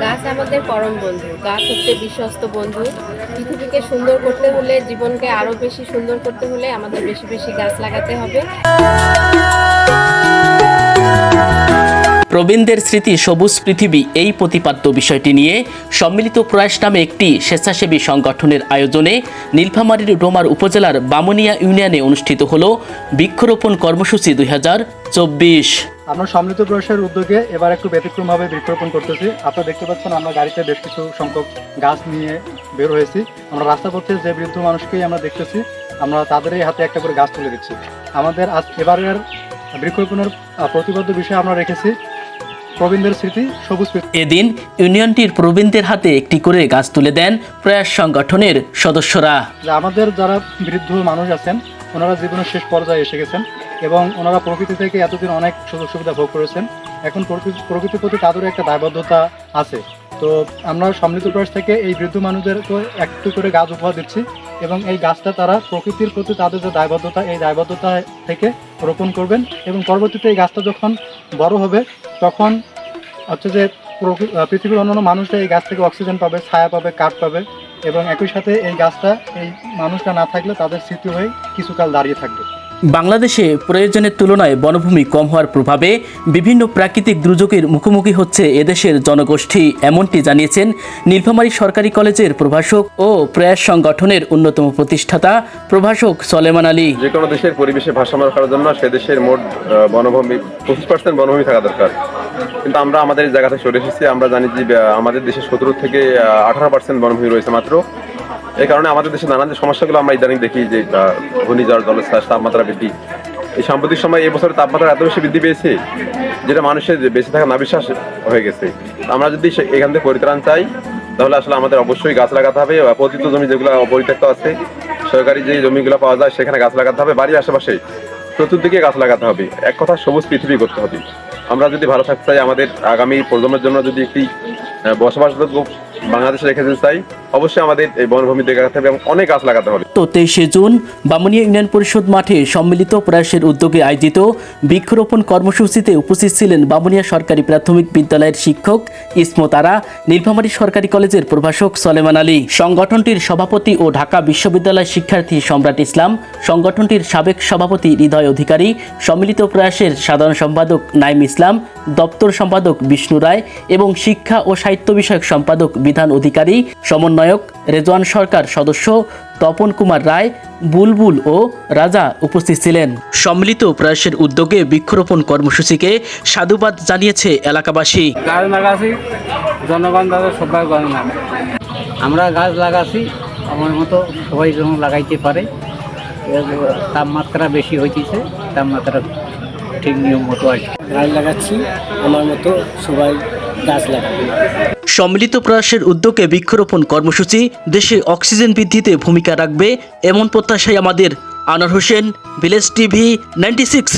গাছ আমাদের পরম বন্ধু। গাছ হচ্ছে বিশ্বস্ত বন্ধু। পৃথিবীকে সুন্দর করতে হলে, জীবনকে আরো বেশি সুন্দর করতে হলে আমাদের বেশি বেশি গাছ লাগাতে হবে। প্রবীণদের স্মৃতি সবুজ পৃথিবী এই প্রতিপাদ্য বিষয়টি নিয়ে সম্মিলিত প্রয়াস নামে একটি স্বেচ্ছাসেবী সংগঠনের আয়োজনে নীলফামারীর ডোমার উপজেলার বামুনিয়া ইউনিয়নে অনুষ্ঠিত হল বৃক্ষরোপণ কর্মসূচি 2024। আমরা সম্মিলিত প্রয়াসের উদ্যোগে এবার একটু ব্যতিক্রমভাবে বৃক্ষরোপণ করতেছি। আপনারা দেখতে পাচ্ছেন আমরা গাড়িতে বেশ কিছু সংখ্যক গাছ নিয়ে বের হয়েছি। আমরা রাস্তা পথে যে বৃদ্ধ মানুষকেই আমরা দেখতেছি, আমরা তাদেরই হাতে একটা করে গাছ তুলে দিচ্ছি। আমাদের এবারের বৃক্ষরোপণের প্রতিবদ্ধ বিষয়ে আমরা রেখেছি প্রবীণদের স্মৃতি সবুজ পৃথিবী। এদিন ইউনিয়নটির প্রবীণদের হাতে একটি করে গাছ তুলে দেন প্রয়াস সংগঠনের সদস্যরা। আমাদের যারা বৃদ্ধ মানুষ আছেন, ওনারা জীবনের শেষ পর্যায়ে এসে গেছেন এবং ওনারা প্রকৃতি থেকে এতদিন অনেক সুযোগ সুবিধা ভোগ করেছেন। এখন প্রকৃতির প্রতি তাদেরও একটা দায়বদ্ধতা আছে। তো আমরা সম্মিলিত প্রয়াস থেকে এই বৃদ্ধ মানুষদেরকে একটু করে গাছ উপহার দিচ্ছি এবং এই গাছটা তারা প্রকৃতির প্রতি তাদের যে দায়বদ্ধতা, এই দায়বদ্ধতা থেকে রোপণ করবেন এবং পরবর্তীতে এই গাছটা যখন বড় হবে তখন হচ্ছে যে পৃথিবীর অন্যান্য মানুষরা এই গাছ থেকে অক্সিজেন পাবে, ছায়া পাবে, কাঠ পাবে এবং একই সাথে এই গাছটা এই মানুষটা না থাকলে তাদের স্মৃতি হয়ে কিছুকাল দাঁড়িয়ে থাকবে। বাংলাদেশে প্রয়োজনের তুলনায় বনভূমি কম হওয়ার প্রভাবে বিভিন্ন প্রাকৃতিক দুর্যোগের মুখোমুখি হচ্ছে এদেশের জনগোষ্ঠী, এমনটি জানিয়েছেন নীলফামারী সরকারি কলেজের প্রভাষক ও প্রয়াস সংগঠনের অন্যতম প্রতিষ্ঠাতা প্রভাষক সলেমান আলী। যে কোনো দেশের পরিবেশে ভারসাম্য রাখার জন্য সে দেশের মোট বনভূমি 25% বনভূমি থাকা দরকার, কিন্তু আমরা আমাদের জায়গা থেকে সরে এসেছি। আমরা জানি যে আমাদের দেশে 17 থেকে 18% বনভূমি রয়েছে মাত্র। এই কারণে আমাদের দেশে নানান যে সমস্যাগুলো আমরা ইদানিং দেখি, যে ঘূর্ণিঝড়, জলোচ্ছ্বাস, তাপমাত্রা বৃদ্ধি, এই সাম্প্রতিক সময় এই বছরের তাপমাত্রা এত বেশি বৃদ্ধি পেয়েছে যেটা মানুষের বেঁচে থাকা নাবিশ্বাস হয়ে গেছে। আমরা যদি এখান থেকে পরিত্রাণ চাই তাহলে আসলে আমাদের অবশ্যই গাছ লাগাতে হবে। পতিত জমি যেগুলো অপরিত্যক্ত আছে, সরকারি যে জমিগুলো পাওয়া যায় সেখানে গাছ লাগাতে হবে। বাড়ির আশেপাশে চতুর্দিকে গাছ লাগাতে হবে। এক কথা সবুজ পৃথিবী করতে হবে। আমরা যদি ভালো থাকতে চাই, আমাদের আগামী প্রজন্মের জন্য যদি একটি বসবাসযোগ্য বাংলাদেশে রেখে দিতে চাই, অবশ্যই আমাদের এই বনভূমি দেখাতে হবে এবং অনেক গাছ লাগাতে হবে। তো 23শে জুন বামুনিয়া ইউনিয়ন পরিষদ মাঠে সম্মিলিত প্রয়াসের উদ্যোগে আয়োজিত বৃক্ষরোপণ কর্মসূচিতে উপস্থিত ছিলেন বামুনিয়া সরকারি প্রাথমিক বিদ্যালয়ের শিক্ষক ইসমত আরা, নীলফামারী সরকারি কলেজের প্রভাষক সলেমান আলী, সংগঠনটির সভাপতি ও ঢাকা বিশ্ববিদ্যালয় শিক্ষার্থী সম্রাট ইসলাম, সংগঠনটির সাবেক সভাপতি হৃদয় অধিকারী, সম্মিলিত প্রয়াসের সাধারণ সম্পাদক নাইম ইসলাম, দপ্তর সম্পাদক বিষ্ণু রায় এবং শিক্ষা ও সাহিত্য বিষয়ক সম্পাদক বিধান অধিকারী, সমন্বয়ক রেজওয়ান সরকার, সদস্য তপন কুমার রায়, বুলবুল ও রাজা উপস্থিত ছিলেন। সম্মিলিত প্রয়াসের উদ্যোগে বৃক্ষরোপণ কর্মসূচিকে সাধুবাদ জানিয়েছে এলাকাবাসী। গাছ লাগাছি, জনগণ তাদের সবাই গাছ লাগায়। আমরা গাছ লাগাছি আমার মতো সবাই যেন লাগাইতে পারে। তাপমাত্রা বেশি হইতেছে, তাপমাত্রা ঠিক নিয়ম মতো আছে। গাছ লাগাচ্ছি আমার মতো সবাই গাছ লাগাবে। সম্মিলিত প্রয়াসের উদ্যোগে বৃক্ষরোপণ কর্মসূচি দেশে অক্সিজেন বৃদ্ধিতে ভূমিকা রাখবে এমন প্রত্যাশায় আমাদের। Anwar Hossain, village TV 96।